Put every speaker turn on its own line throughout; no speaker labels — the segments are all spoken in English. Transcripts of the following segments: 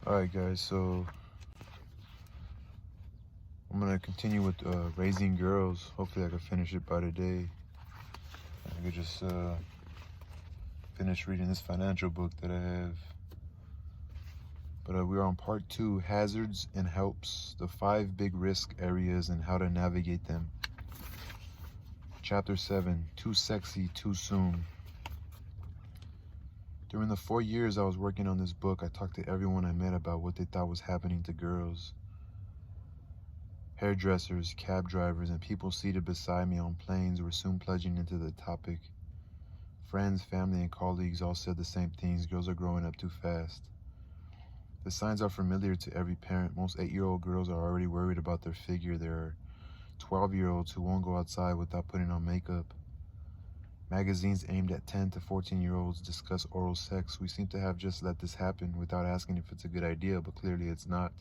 Alright guys, so I'm gonna continue with raising girls. Hopefully I can finish it by today. I could just finish reading this financial book that I have. But we're on part 2, hazards and helps, the 5 big risk areas and how to navigate them. Chapter 7, too sexy, too soon. During the 4 years I was working on this book, I talked to everyone I met about what they thought was happening to girls. Hairdressers, cab drivers, and people seated beside me on planes were soon plunging into the topic. Friends, family, and colleagues all said the same things: girls are growing up too fast. The signs are familiar to every parent. Most 8-year-old girls are already worried about their figure. There are 12-year-olds who won't go outside without putting on makeup. Magazines aimed at 10 to 14-year-olds discuss oral sex. We seem to have just let this happen without asking if it's a good idea, but clearly it's not.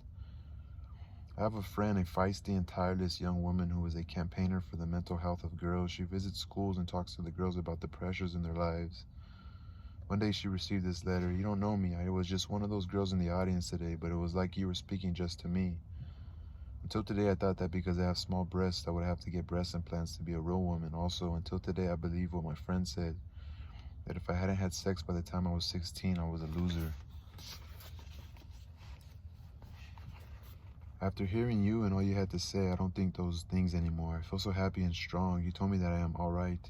I have a friend, a feisty and tireless young woman who is a campaigner for the mental health of girls. She visits schools and talks to the girls about the pressures in their lives. One day she received this letter: "You don't know me. I was just one of those girls in the audience today, but it was like you were speaking just to me. Until today I thought that because I have small breasts I would have to get breast implants to be a real woman. Also, until today I believed what my friend said, that if I hadn't had sex by the time I was 16, I was a loser. After hearing you and all you had to say, I don't think those things anymore. I feel so happy and strong. You told me that I am all right,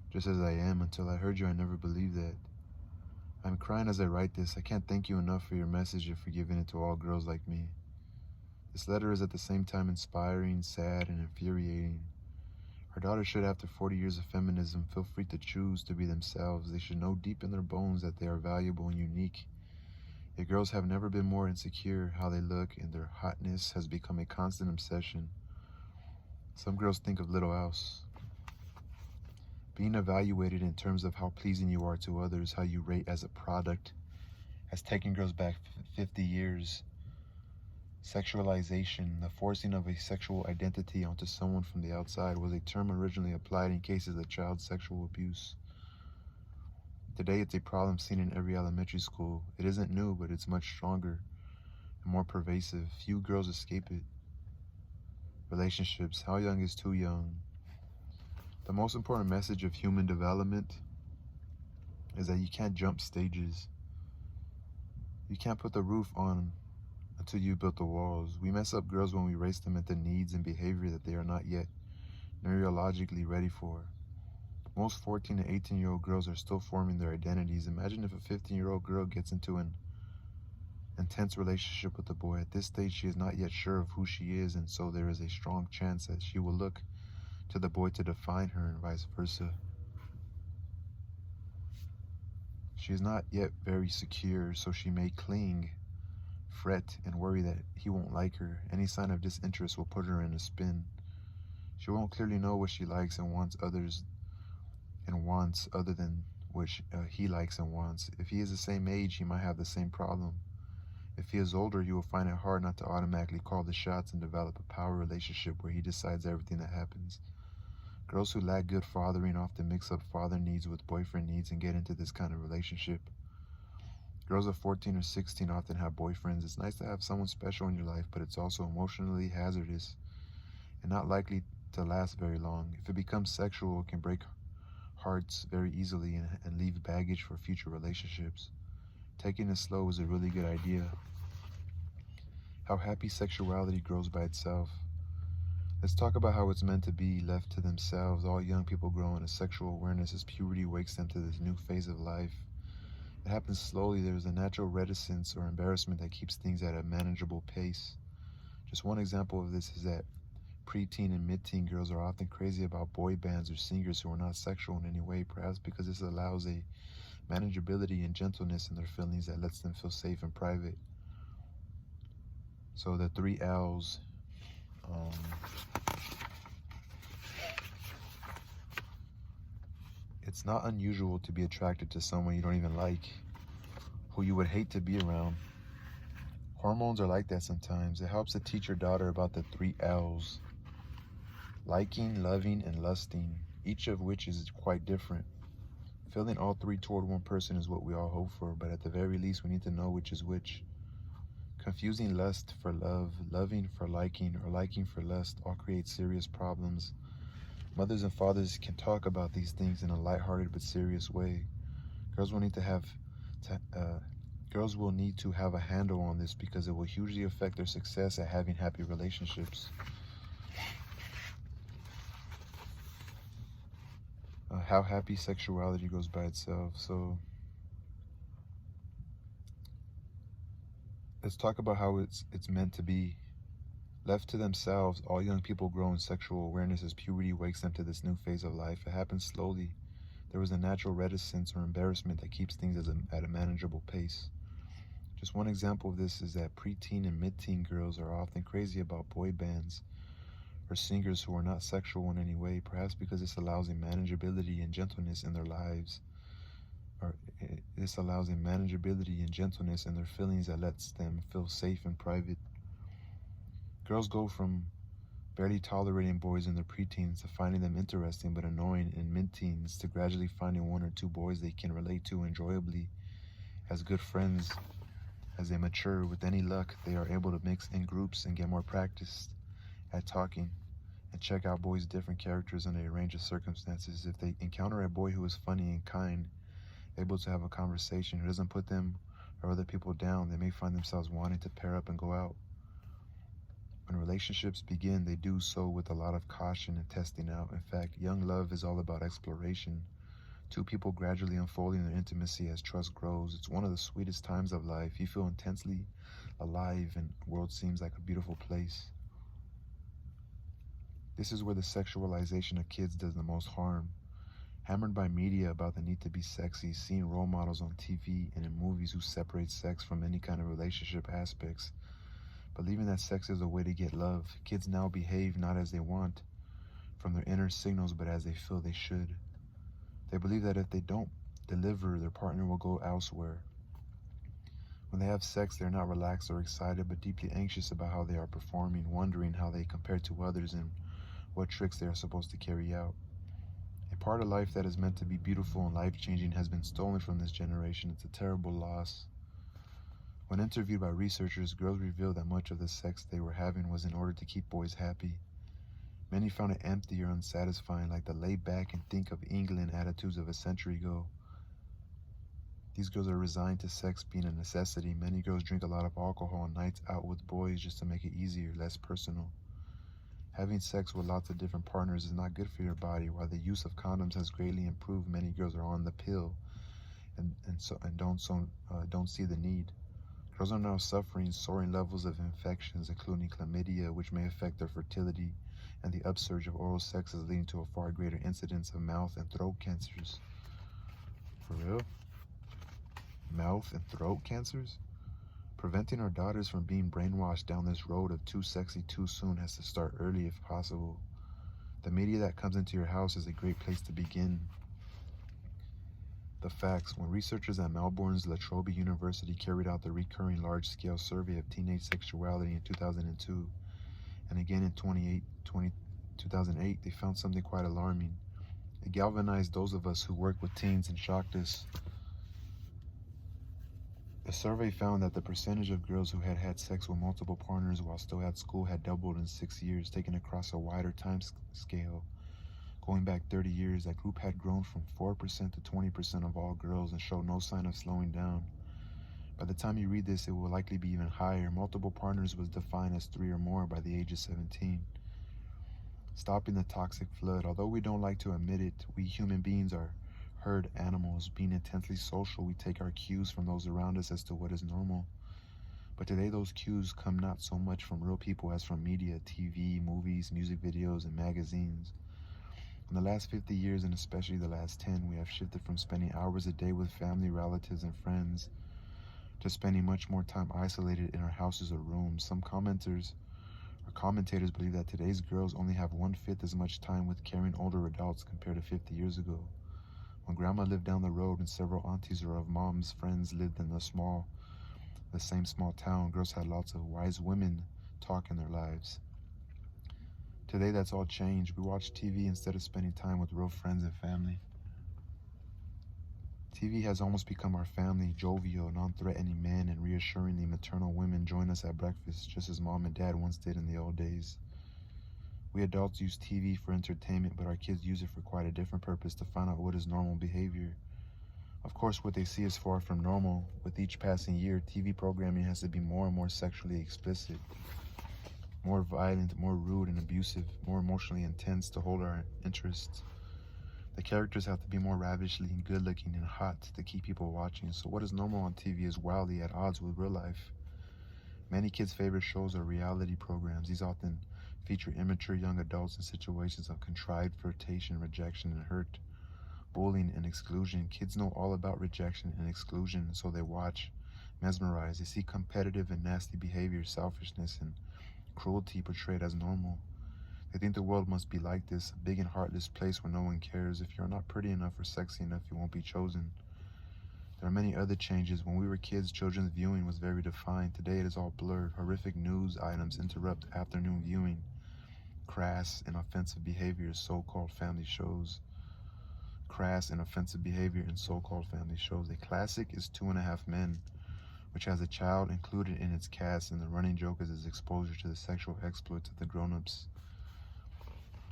just as I am. Until I heard you, I never believed that. I'm crying as I write this. I can't thank you enough for your message and for giving it to all girls like me. This letter is at the same time inspiring, sad, and infuriating. Our daughters should, after 40 years of feminism, feel free to choose to be themselves. They should know deep in their bones that they are valuable and unique. Yet girls have never been more insecure. How they look and their hotness has become a constant obsession. Some girls think of little else. Being evaluated in terms of how pleasing you are to others, how you rate as a product, has taken girls back 50 years. Sexualization, the forcing of a sexual identity onto someone from the outside, was a term originally applied in cases of child sexual abuse. Today it's a problem seen in every elementary school. It isn't new, but it's much stronger and more pervasive. Few girls escape it. Relationships, how young is too young? The most important message of human development is that you can't jump stages. You can't put the roof on until you built the walls. We mess up girls when we race them into needs and behavior that they are not yet neurologically ready for. Most 14 and 18-year-old girls are still forming their identities. Imagine if a 15-year-old girl gets into an intense relationship with a boy. At this stage, she is not yet sure of who she is, and so there is a strong chance that she will look to the boy to define her and vice versa. She is not yet very secure, so she may cling, fret, and worry that he won't like her. Any sign of disinterest will put her in a spin. She won't clearly know what she likes and wants other than what he likes and wants. If he is the same age, he might have the same problem. If he is older, he will find it hard not to automatically call the shots and develop a power relationship where he decides everything that happens. Girls who lack good fathering often mix up father needs with boyfriend needs and get into this kind of relationship. Girls of 14 or 16 often have boyfriends. It's nice to have someone special in your life, but it's also emotionally hazardous and not likely to last very long. If it becomes sexual, it can break hearts very easily and leave baggage for future relationships. Taking it slow is a really good idea. How happy sexuality grows by itself. Let's talk about how it's meant to be left to themselves. All young people grow in a sexual awareness as puberty wakes them to this new phase of life. It happens slowly. There's a natural reticence or embarrassment that keeps things at a manageable pace. Just one example of this is that preteen and mid-teen girls are often crazy about boy bands or singers who are not sexual in any way, perhaps because this allows a manageability and gentleness in their feelings that lets them feel safe and private. So the 3 L's. It's not unusual to be attracted to someone you don't even like, who you would hate to be around. Hormones are like that sometimes. It helps to teach your daughter about the 3 L's. Liking, loving, and lusting, each of which is quite different. Feeling all 3 toward one person is what we all hope for, but at the very least we need to know which is which. Confusing lust for love, loving for liking, or liking for lust all create serious problems. Mothers and fathers can talk about these things in a lighthearted but serious way. Girls will need to have girls will need to have a handle on this because it will hugely affect their success at having happy relationships. How happy sexuality goes by itself. So let's talk about how it's meant to be. Left to themselves, all young people grow in sexual awareness as puberty wakes them to this new phase of life. It happens slowly. There is a natural reticence or embarrassment that keeps things at a manageable pace. Just one example of this is that preteen and mid-teen girls are often crazy about boy bands or singers who are not sexual in any way, perhaps because this allows a manageability and gentleness in their lives, or this allows a manageability and gentleness in their feelings that lets them feel safe and private. Girls go from barely tolerating boys in their preteens to finding them interesting but annoying in mid-teens to gradually finding one or two boys they can relate to enjoyably as good friends. As they mature, with any luck, they are able to mix in groups and get more practiced at talking and check out boys' different characters under a range of circumstances. If they encounter a boy who is funny and kind, able to have a conversation, who doesn't put them or other people down, they may find themselves wanting to pair up and go out. When relationships begin, they do so with a lot of caution and testing out. In fact, young love is all about exploration. Two people gradually unfolding their intimacy as trust grows. It's one of the sweetest times of life. You feel intensely alive and the world seems like a beautiful place. This is where the sexualization of kids does the most harm. Hammered by media about the need to be sexy, seeing role models on TV and in movies who separate sex from any kind of relationship aspects, believing that sex is a way to get love, kids now behave not as they want from their inner signals, but as they feel they should. They believe that if they don't deliver, their partner will go elsewhere. When they have sex, they're not relaxed or excited, but deeply anxious about how they are performing, wondering how they compare to others and what tricks they are supposed to carry out. A part of life that is meant to be beautiful and life-changing has been stolen from this generation. It's a terrible loss. When interviewed by researchers, girls revealed that much of the sex they were having was in order to keep boys happy. Many found it empty or unsatisfying, like the lay back and think of England attitudes of a century ago. These girls are resigned to sex being a necessity. Many girls drink a lot of alcohol on nights out with boys just to make it easier, less personal. Having sex with lots of different partners is not good for your body. While the use of condoms has greatly improved, many girls are on the pill and don't see the need. Girls are now suffering soaring levels of infections, including chlamydia, which may affect their fertility, and the upsurge of oral sex is leading to a far greater incidence of mouth and throat cancers. For real? Mouth and throat cancers? Preventing our daughters from being brainwashed down this road of too sexy too soon has to start early if possible. The media that comes into your house is a great place to begin. The facts. When researchers at Melbourne's La Trobe University carried out the recurring large-scale survey of teenage sexuality in 2002, and again in 2008, they found something quite alarming. It galvanized those of us who work with teens and shocked us. The survey found that the percentage of girls who had had sex with multiple partners while still at school had doubled in 6 years, taken across a wider time scale. Going back 30 years, that group had grown from 4% to 20% of all girls and showed no sign of slowing down. By the time you read this, it will likely be even higher. Multiple partners was defined as 3 or more by the age of 17. Stopping the toxic flood. Although we don't like to admit it, we human beings are herd animals. Being intensely social, we take our cues from those around us as to what is normal. But today those cues come not so much from real people as from media, TV, movies, music videos, and magazines. In the last 50 years, and especially the last 10, we have shifted from spending hours a day with family, relatives, and friends to spending much more time isolated in our houses or rooms. Some commentators believe that today's girls only have 1/5 as much time with caring older adults compared to 50 years ago. When grandma lived down the road and several aunties or of mom's friends lived in the same small town, girls had lots of wise women talk in their lives. Today that's all changed. We watch TV instead of spending time with real friends and family. TV has almost become our family. Jovial, non-threatening men and reassuringly maternal women join us at breakfast, just as mom and dad once did in the old days. We adults use TV for entertainment, but our kids use it for quite a different purpose, to find out what is normal behavior. Of course, what they see is far from normal. With each passing year, TV programming has to be more and more sexually explicit, more violent, more rude and abusive, more emotionally intense to hold our interest. The characters have to be more ravishingly good-looking and hot to keep people watching, so what is normal on TV is wildly at odds with real life. Many kids' favorite shows are reality programs. These often feature immature young adults in situations of contrived flirtation, rejection, and hurt, bullying, and exclusion. Kids know all about rejection and exclusion, so they watch, mesmerized. They see competitive and nasty behavior, selfishness, and cruelty portrayed as normal. They think the world must be like this, a big and heartless place where no one cares. If you're not pretty enough or sexy enough, you won't be chosen. There are many other changes. When we were kids, children's viewing was very defined. Today it is all blurred. Horrific news items interrupt afternoon viewing. Crass and offensive behavior in so-called family shows. Crass and offensive behavior in so-called family shows. A classic is 2.5 Men, which has a child included in its cast, and the running joke is its exposure to the sexual exploits of the grown-ups.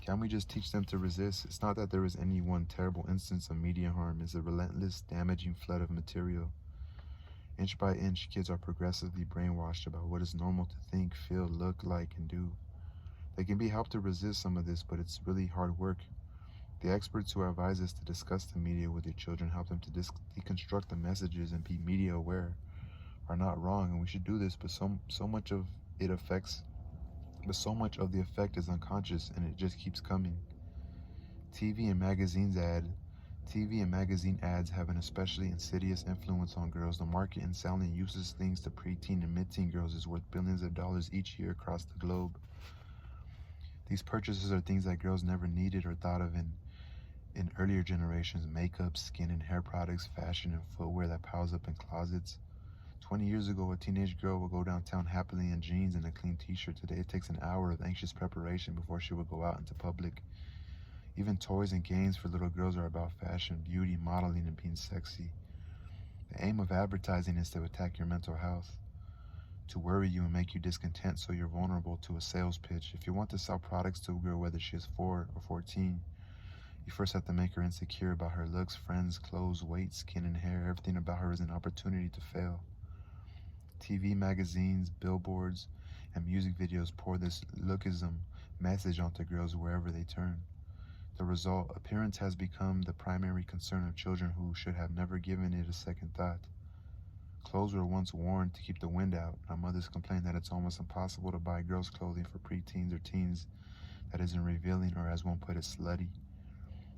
Can we just teach them to resist? It's not that there is any one terrible instance of media harm. It's a relentless, damaging flood of material. Inch by inch, kids are progressively brainwashed about what is normal to think, feel, look like, and do. They can be helped to resist some of this, but it's really hard work. The experts who advise us to discuss the media with your children, help them to deconstruct the messages and be media aware, are not wrong, and we should do this, but so much of the effect is unconscious, and it just keeps coming. TV and magazine ads have an especially insidious influence on girls. The market in selling useless things to preteen and mid-teen girls is worth billions of dollars each year across the globe. These purchases are things that girls never needed or thought of in earlier generations: makeup, skin and hair products, fashion and footwear that piles up in closets. 20 years ago, a teenage girl would go downtown happily in jeans and a clean t-shirt. Today, it takes an hour of anxious preparation before she would go out into public. Even toys and games for little girls are about fashion, beauty, modeling, and being sexy. The aim of advertising is to attack your mental health, to worry you and make you discontent so you're vulnerable to a sales pitch. If you want to sell products to a girl, whether she is 4 or 14, you first have to make her insecure about her looks, friends, clothes, weight, skin, and hair. Everything about her is an opportunity to fail. TV, magazines, billboards, and music videos pour this lookism message onto girls wherever they turn. The result, appearance has become the primary concern of children who should have never given it a second thought. Clothes were once worn to keep the wind out. Our mothers complain that it's almost impossible to buy girls' clothing for preteens or teens that isn't revealing or, as one put it, slutty.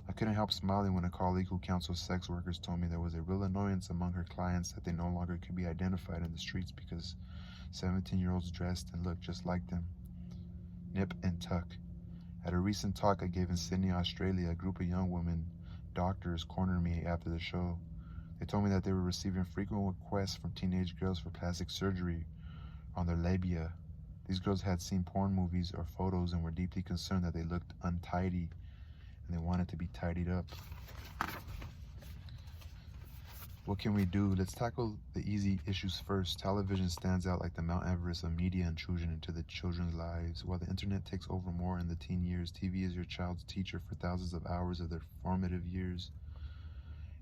I couldn't help smiling when a colleague who counsels sex workers told me there was a real annoyance among her clients that they no longer could be identified in the streets because 17-year-olds dressed and looked just like them. Nip and tuck. At a recent talk I gave in Sydney, Australia, a group of young women, doctors, cornered me after the show. They told me that they were receiving frequent requests from teenage girls for plastic surgery on their labia. These girls had seen porn movies or photos and were deeply concerned that they looked untidy and they wanted to be tidied up. What can we do? Let's tackle the easy issues first. Television stands out like the Mount Everest of media intrusion into the children's lives. While the internet takes over more in the teen years, TV is your child's teacher for thousands of hours of their formative years.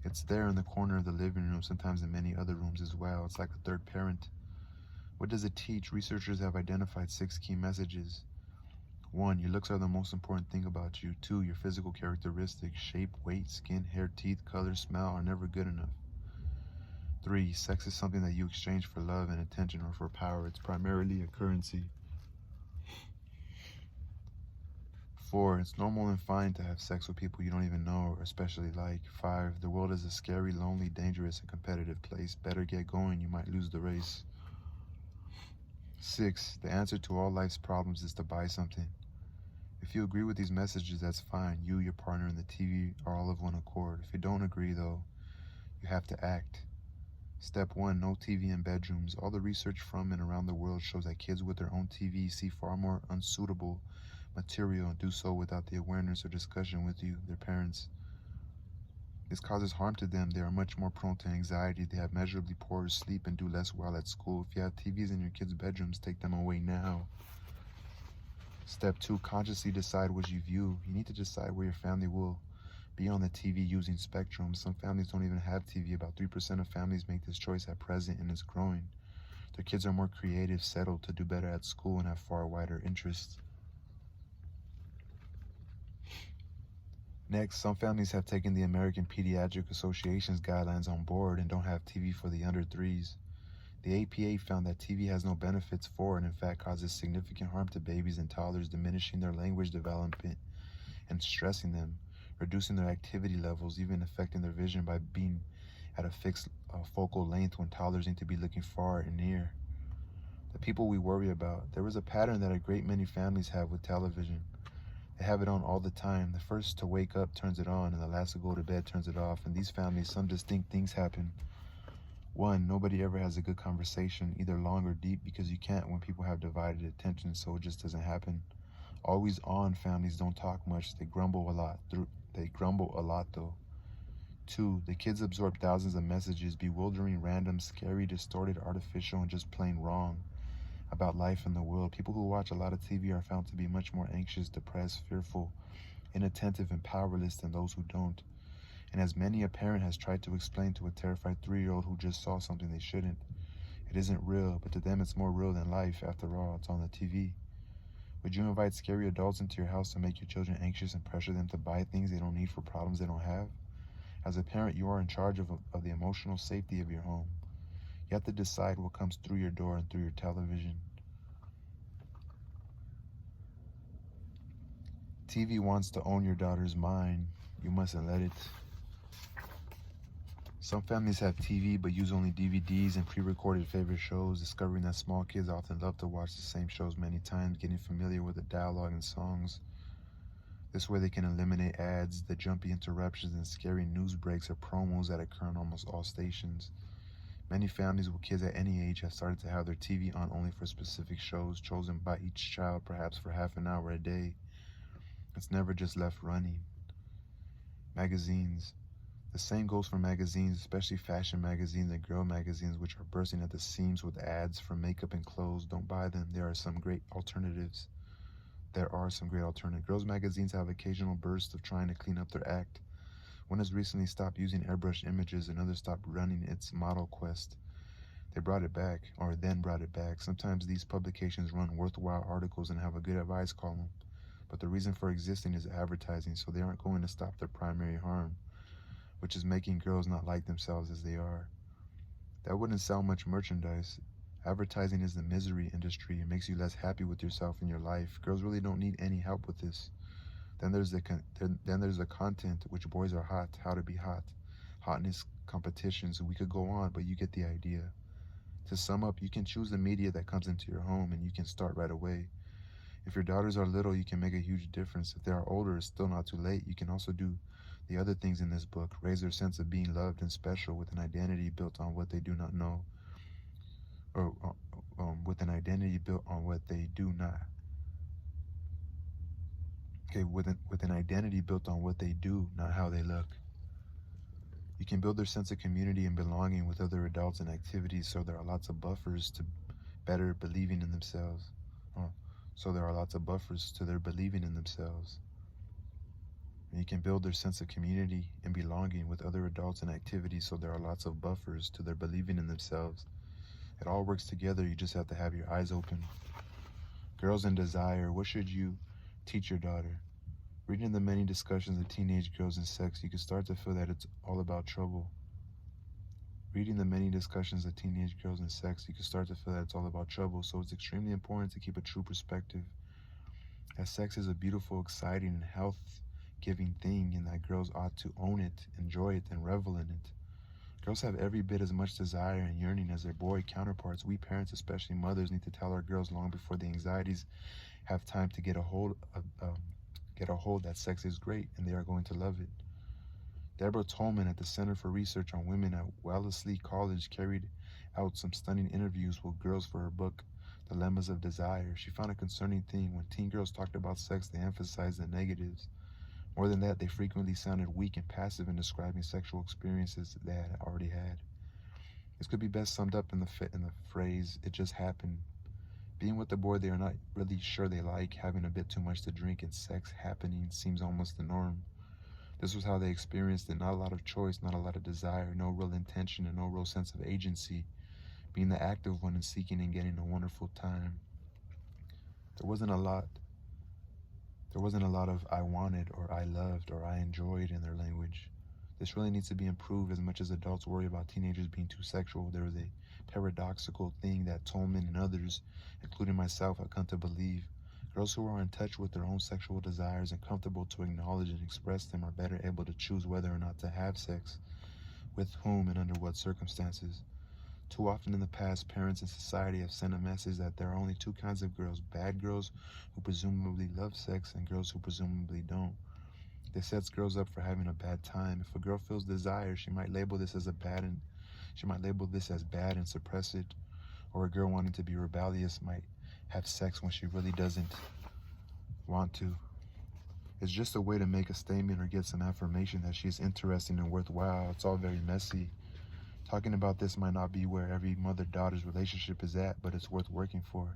It's there in the corner of the living room, sometimes in many other rooms as well. It's like a third parent. What does it teach? Researchers have identified 6 key messages. 1, your looks are the most important thing about you. 2, your physical characteristics, shape, weight, skin, hair, teeth, color, smell are never good enough. 3, sex is something that you exchange for love and attention or for power. It's primarily a currency. 4, it's normal and fine to have sex with people you don't even know or especially like. 5, the world is a scary, lonely, dangerous, and competitive place. Better get going, you might lose the race. 6, the answer to all life's problems is to buy something. If you agree with these messages, that's fine. You, your partner, and the TV are all of one accord. If you don't agree, though, you have to act. Step 1, no TV in bedrooms. All the research from and around the world shows that kids with their own TV see far more unsuitable material and do so without the awareness or discussion with you, their parents. This causes harm to them. They are much more prone to anxiety. They have measurably poorer sleep and do less well at school. If you have TVs in your kids' bedrooms, take them away now. Step 2, consciously decide what you view. You need to decide where your family will be on the TV using spectrum. Some families don't even have TV. About 3% of families make this choice at present, and it's growing. Their kids are more creative, settled to do better at school, and have far wider interests. Next, some families have taken the American Pediatric Association's guidelines on board and don't have TV for the under 3s. The APA found that TV has no benefits for and in fact causes significant harm to babies and toddlers, diminishing their language development and stressing them, reducing their activity levels, even affecting their vision by being at a fixed focal length when toddlers need to be looking far and near. The people we worry about. There is a pattern that a great many families have with television. They have it on all the time. The first to wake up turns it on, and the last to go to bed turns it off. In these families, some distinct things happen. 1, nobody ever has a good conversation, either long or deep, because you can't when people have divided attention, so it just doesn't happen. Always on families don't talk much. They grumble a lot. Though. 2, the kids absorb thousands of messages, bewildering, random, scary, distorted, artificial, and just plain wrong about life and the world. People who watch a lot of TV are found to be much more anxious, depressed, fearful, inattentive, and powerless than those who don't. And as many a parent has tried to explain to a terrified 3-year-old who just saw something they shouldn't, it isn't real, but to them it's more real than life. After all, it's on the TV. Would you invite scary adults into your house to make your children anxious and pressure them to buy things they don't need for problems they don't have? As a parent, you are in charge of the emotional safety of your home. You have to decide what comes through your door and through your television. TV wants to own your daughter's mind. You mustn't let it. Some families have TV but use only DVDs and pre-recorded favorite shows, discovering that small kids often love to watch the same shows many times, getting familiar with the dialogue and songs. This way they can eliminate ads, the jumpy interruptions, and scary news breaks or promos that occur on almost all stations. Many families with kids at any age have started to have their TV on only for specific shows, chosen by each child perhaps for half an hour a day. It's never just left running. Magazines. The same goes for magazines, especially fashion magazines and girl magazines, which are bursting at the seams with ads for makeup and clothes. Don't buy them. There are some great alternatives. Girls magazines have occasional bursts of trying to clean up their act. One has recently stopped using airbrushed images, another stopped running its model quest. Then brought it back. Sometimes these publications run worthwhile articles and have a good advice column, but the reason for existing is advertising, so they aren't going to stop their primary harm, which is making girls not like themselves as they are. That wouldn't sell much merchandise. Advertising is the misery industry. It makes you less happy with yourself and your life. Girls really don't need any help with this. Then there's the content, which boys are hot, how to be hot, hotness competitions. We could go on, but you get the idea. To sum up, you can choose the media that comes into your home, and you can start right away. If your daughters are little, you can make a huge difference. If they are older, it's still not too late. You can also do the other things in this book, raise their sense of being loved and special with an identity built on what they do not know, or with an identity built on what they do not. With an identity built on what they do, not how they look. You can build their sense of community and belonging with other adults and activities, so there are lots of buffers to better believing in themselves. So there are lots of buffers to their believing in themselves. And you can build their sense of community and belonging with other adults and activities, so there are lots of buffers to their believing in themselves. It all works together. You just have to have your eyes open. Girls and desire. What should you teach your daughter? Reading the many discussions of teenage girls and sex, you can start to feel that it's all about trouble. Reading the many discussions of teenage girls and sex, you can start to feel that it's all about trouble, so it's extremely important to keep a true perspective. That sex is a beautiful, exciting, and health-giving thing, and that girls ought to own it, enjoy it, and revel in it. Girls have every bit as much desire and yearning as their boy counterparts. We parents, especially mothers, need to tell our girls long before the anxieties have time to get a hold that sex is great and they are going to love it. Deborah Tolman at the Center for Research on Women at Wellesley College carried out some stunning interviews with girls for her book, Dilemmas of Desire. She found a concerning thing. When teen girls talked about sex, they emphasized the negatives. More than that, they frequently sounded weak and passive in describing sexual experiences they had already had. This could be best summed up in the phrase, "it just happened." Being with a boy they are not really sure they like, having a bit too much to drink, and sex happening seems almost the norm. This was how they experienced it. Not a lot of choice, not a lot of desire, no real intention, and no real sense of agency. Being the active one and seeking and getting a wonderful time. There wasn't a lot of "I wanted" or "I loved" or "I enjoyed" in their language. This really needs to be improved. As much as adults worry about teenagers being too sexual, there is a paradoxical thing that Tolman and others, including myself, have come to believe. Girls who are in touch with their own sexual desires and comfortable to acknowledge and express them are better able to choose whether or not to have sex, with whom, and under what circumstances. Too often in the past, parents and society have sent a message that there are only two kinds of girls: bad girls who presumably love sex and girls who presumably don't. This sets girls up for having a bad time. If a girl feels desire, she might label this as bad and suppress it. Or a girl wanting to be rebellious might have sex when she really doesn't want to. It's just a way to make a statement or get some affirmation that she's interesting and worthwhile. It's all very messy. Talking about this might not be where every mother-daughter's relationship is at, but it's worth working for.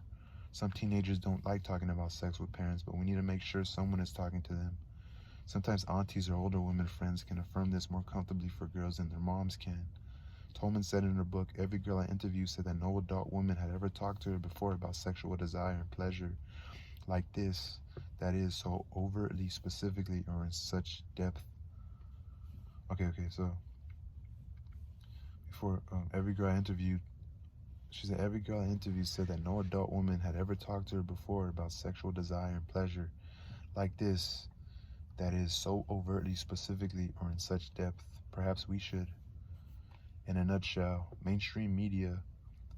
Some teenagers don't like talking about sex with parents, but we need to make sure someone is talking to them. Sometimes aunties or older women friends can affirm this more comfortably for girls than their moms can. Tolman said in her book, every girl I interviewed said that no adult woman had ever talked to her before about sexual desire and pleasure like this, that is, so overtly, specifically, or in such depth. So before every girl I interviewed, she said every girl I interviewed said that no adult woman had ever talked to her before about sexual desire and pleasure like this, that is, so overtly, specifically, or in such depth. Perhaps we should. In a nutshell, mainstream media,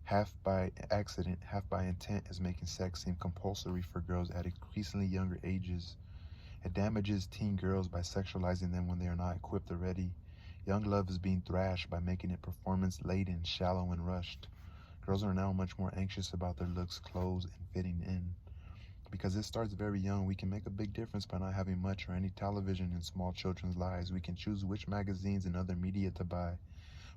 half by accident, half by intent, is making sex seem compulsory for girls at increasingly younger ages. It damages teen girls by sexualizing them when they are not equipped or ready. Young love is being thrashed by making it performance-laden, shallow, and rushed. Girls are now much more anxious about their looks, clothes, and fitting in. Because this starts very young, we can make a big difference by not having much or any television in small children's lives. We can choose which magazines and other media to buy.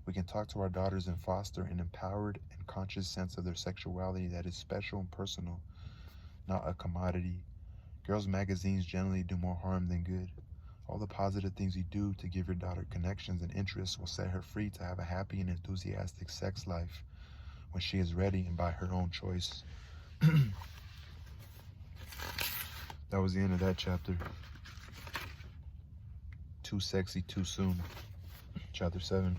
We can talk to our daughters and foster an empowered and conscious sense of their sexuality that is special and personal, not a commodity. Girls' magazines generally do more harm than good. All the positive things you do to give your daughter connections and interests will set her free to have a happy and enthusiastic sex life when she is ready and by her own choice. That was the end of that chapter. Too Sexy, Too Soon. Chapter 7.